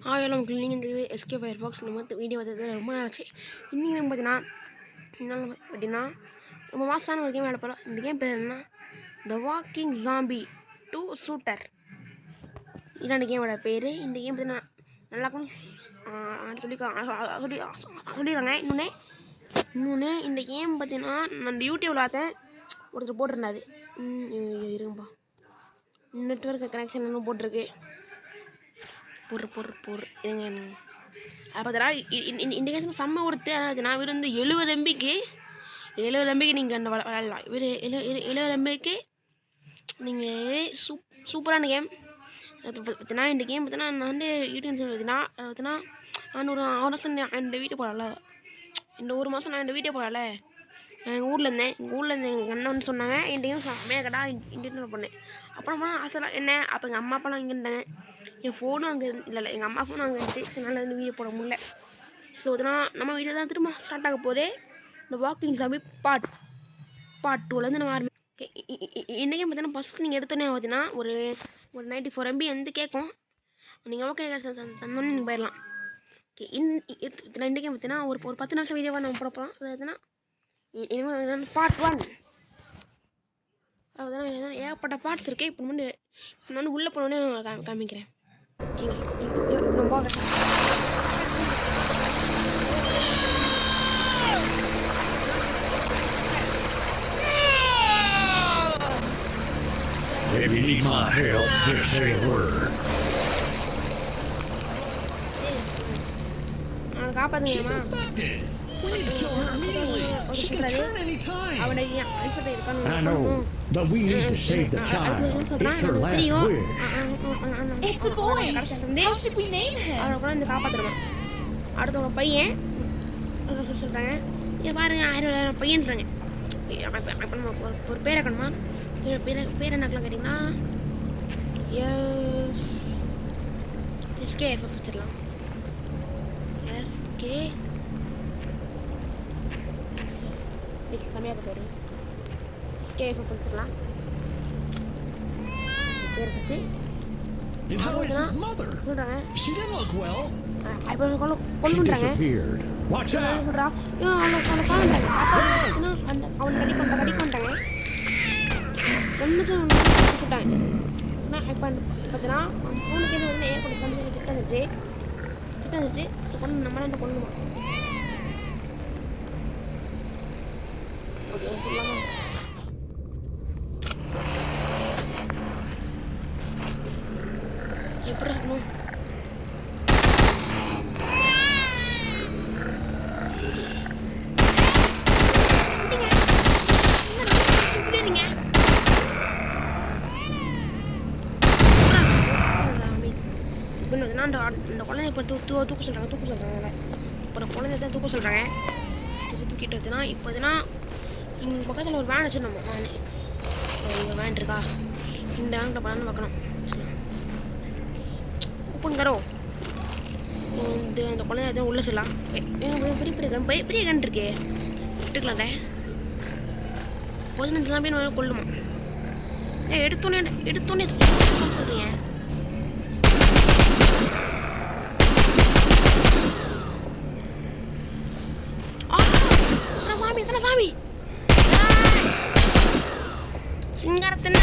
Hello நீங்கள் இந்த SK Firefox நம்ம வீடியோ பார்த்தது ரொம்ப நாளாச்சு. இன்றைக்கி பார்த்தீங்கன்னா எப்படின்னா ரொம்ப மாசான ஒரு கேம் விளையாட இந்த கேம் பேர் என்ன, த வாக்கிங் ஜாம்பி 2 ஷூட்டர். இதான் கேமோட பேர். இந்த கேம் பார்த்தீங்கன்னா நல்லாக்கும் சொல்லியிருக்காங்க. இன்னொன்று இந்த கேம் பார்த்தீங்கன்னா நான் யூடியூப்பில் பார்த்தேன், ஒருத்தர் போட்டிருந்தாரு. இருங்கப்பா, நெட்ஒர்க் கனெக்ஷன் இன்னும் போட்டிருக்கு. பொறு இருங்க. அது பார்த்தீங்கன்னா இந்த கேம் செம்ம ஒருத்தர் ஆகுதுன்னா இவர் வந்து 70 MBக்கு நீங்கள் அந்த விளையாடலாம். இவர் 70 MBக்கு நீங்கள் சூப்பரான கேம். பார்த்தீங்கன்னா இந்த கேம் பார்த்தீங்கன்னா நான் வந்து யூடியூப் பார்த்தீங்கன்னா நான் ஒரு 6 மாதம் இந்த வீட்டுக்கு போகல, இந்த 1 மாதம் நான் இந்த வீட்டுக்கு போகல. எங்கள் ஊரில் இருந்தேன். எங்கள் அண்ணன் வந்து சொன்னாங்க இந்த கேம் செம்மையாக கடா இன்டர்நெட் பண்ணேன். அப்புறமா ஆசைலாம் என்ன, அப்போ எங்கள் அம்மா அப்பாலாம் இங்கே இருந்தாங்க, என் ஃபோனும் அங்கே இல்லை எங்கள் அம்மா ஃபோனும் அங்கே இருந்துச்சு. சரி, நல்லா வந்து வீடியோ போட முடியல. ஸோ அதனால் நம்ம வீடியோ தான் திரும்ப ஸ்டார்ட் ஆக போதே. இந்த வாக்கிங் ஜாம்பி பார்ட் 2லேருந்து நம்ம ஆரம்பி. இன்றைக்கி பார்த்தீங்கன்னா ஃபஸ்ட்டு நீங்கள் எடுத்தோன்னே பார்த்தீங்கன்னா ஒரு 94 MB வந்து கேட்கும். நீங்கள் ஓகே தந்தோன்னே நீங்கள் போயிடலாம். ஓகே, இன்றைக்கி பார்த்தீங்கன்னா ஒரு 10 நிமிஷம் வீடியோவாக நம்ம போட போகிறோம். அது எதுனா பார்ட் 1. அதுதான் ஏகப்பட்ட பார்ட்ஸ் இருக்குது. இப்போ நான் வந்து உள்ளே போனோடனே காமிக்கிறேன். ஓகேங்க, நம்ம போகிறேன். If you need my help, just say a word. காப்பாத்துங்கம்மா. We need to kill her immediately. She can turn any time. I know, but we need to save the child. It's her last wish. It's a boy. How should we name him? அவனை வந்து காப்பாற்றணுமா. அடுத்தவங்க பையன் சொல்கிறாங்க. இங்கே பாருங்க, 1000 பையன்றாங்க. இப்போ நம்ம ஒரு பேர் வைக்கணுமா? பேர் என்னக்கலாம் கேட்டிங்கன்னா SKF வச்சிடலாம். SK கம்மியாக பேர் SKF வச்சிடலாம். பேர் வச்சு சொல்கிறாங்க. இப்போ கொள்ளுன்றாங்க. சொல்கிறா அவனை கடி பண்ணிட்டாங்க. ஒன்றுக்கும் விட்டாங்க. இப்போ பார்த்தீங்கன்னா அந்த ஃபோனுக்கு எது வந்து ஏற்பட்ட சமையல் கிட்ட வந்துச்சு. ஸோ கொண்டு நம்ம அந்த கொண்டுமா. ஓகே, எப்படி இருக்கணும்? இந்த குழந்தைய இப்போ தூக்க சொல்கிறாங்க. இப்போ அந்த குழந்தைய தான் தூக்க சொல்கிறாங்க. தூக்கிட்டு வந்துன்னா இப்போ பார்த்தீங்கன்னா இங்கே பக்கத்தில் ஒரு வேன் வச்சு நம்ம இங்கே வேன் இருக்கா, இந்த வேன்கிட்ட படம் பார்க்கணும். ஓப்பன் கரோ. இந்த குழந்தைய எதுவும் உள்ளே சொல்லலாம். பெரிய கன் இருக்கே, எடுத்துக்கலாங்க. 15 பேர் கொள்ளுமா. எடுத்தோன்னே சொல்கிறீங்க. சாமி சிங்காரத்தின்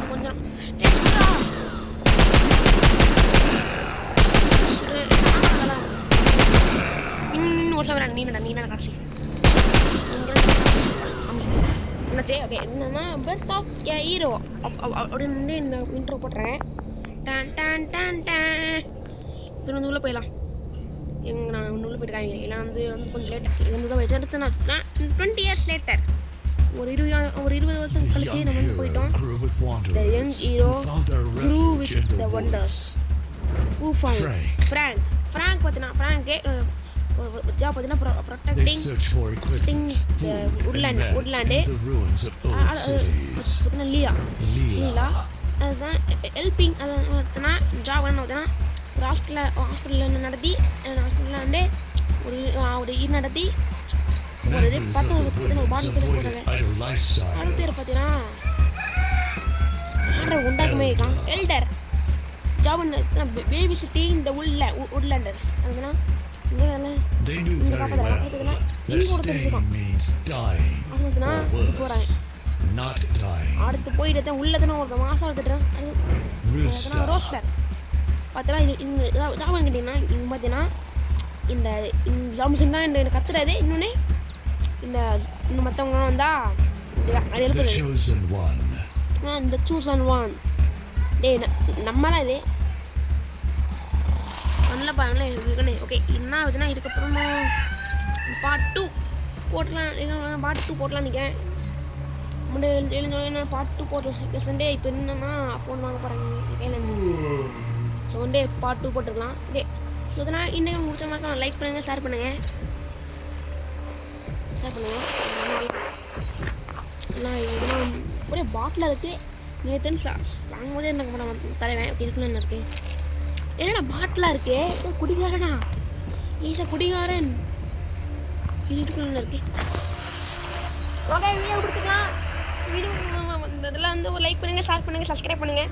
கொஞ்சம் இன்னும் ஒரு சவரா நீடா காசி என்னாச்சு. ஓகே, என்னன்னா பெர்த் ஆஃப் ஏ ஹீரோ அப்படின்னு இந்த இன்ட்ரோ போட்டுறேன். இப்போ வந்து உள்ளே போயிடலாம். நான் உள்ளே போய்ட்டு காமிக்கிறேன். ஏன்னா வந்து கொஞ்சம் லேட்டாக இது வந்து தான் வச்சு அடுத்து வச்சுன்னா 20 years later, ஒரு 20 வருஷம் கழிச்சு நம்ம வந்து போயிட்டோம். The young hero grew with the wonders. Who found Frank பார்த்தீங்கன்னா ஃப்ராங்கே ஜாப் பார்த்தீங்கன்னா ப்ரொடெக்டிங் உட்லாண்டு. பார்த்தீங்கன்னா லீலா அதுதான் ஹெல்பிங். அது பார்த்தீங்கன்னா ஜாப் என்ன பார்த்தீங்கன்னா ஒரு ஹாஸ்பிட்டலில் நடத்தி ஹாஸ்பிட்டலில் வந்து ஒரு இது நடத்தி போகிறது பார்த்து Members of the ஒரு Women's பாட்டு avoided போடுறாங்க. idle lifestyle. அடுத்த பேர் பார்த்தீங்கன்னா ஆண்டர் உண்டாக்குமே இருக்கான் எல்டர் ஜாப் பேபி சிட்டி இந்த உட்லேண்டர்ஸ் அதுனா They knew இந்த very காப்பாற்றலாம் well பார்த்தீங்கன்னா that இங்கே ஒருத்தர் staying இருக்கான் means dying, அதுனா or போகிறாங்க worse, not dying. அடுத்து போயிட்டு உள்ளதுன்னு ஒருத்தர் மாதம் எடுத்துட்டான் அது Rooster. ரோஸ்டர் பார்த்தீங்கன்னா இந்த ஜாபம் கேட்டிங்கன்னா இங்கே பார்த்தீங்கன்னா இந்த ஜாமிசன் தான் இந்த கத்துறது இன்னொன்று இன்னும் மற்றவங்க வந்தால் அது The எழுப்புறது chosen one. இந்த சூஸ் அண்ட் ஒன் டேய் நம்மளாம் இது கண்ணில் பாருங்களே இருக்குன்னு ஓகே என்ன ஆகுதுன்னா இதுக்கப்புறமா பார்ட் 2 போட்டலாம் பார்ட் 2 போட்டலாம் நினைக்கிறேன் முன்னாடி எழுந்தோடனே பார்ட் 2 போட்டலாம் இப்போ சண்டே இப்போ என்னன்னா ஃபோன் வாங்க போகிறாங்க கையில் ஸோ ஒன்டே பார்ட் 2 போட்டுருக்கலாம் ஓகே ஸோ இதனால் இன்றைக்கி முடிச்ச மாதிரி லைக் பண்ணுங்கள் ஷேர் பண்ணுங்கள் இதெல்லாம் ஒரே பாட்டில் இருக்குது நேற்றுன்னு சாங்கும் போதே எனக்கு நான் தலைவேன் அப்படி இருக்குன்னு இருக்கு என்னடா பாட்டிலாக இருக்கு குடிகாரனா ஈஸா குடிகாரன் இது இருக்குன்னு இருக்கு ஓகே வீடியோ கொடுத்துக்கலாம் வீடியோ இதெல்லாம் வந்து ஒரு லைக் பண்ணுங்கள் ஷேர் பண்ணுங்கள் சப்ஸ்கிரைப் பண்ணுங்கள்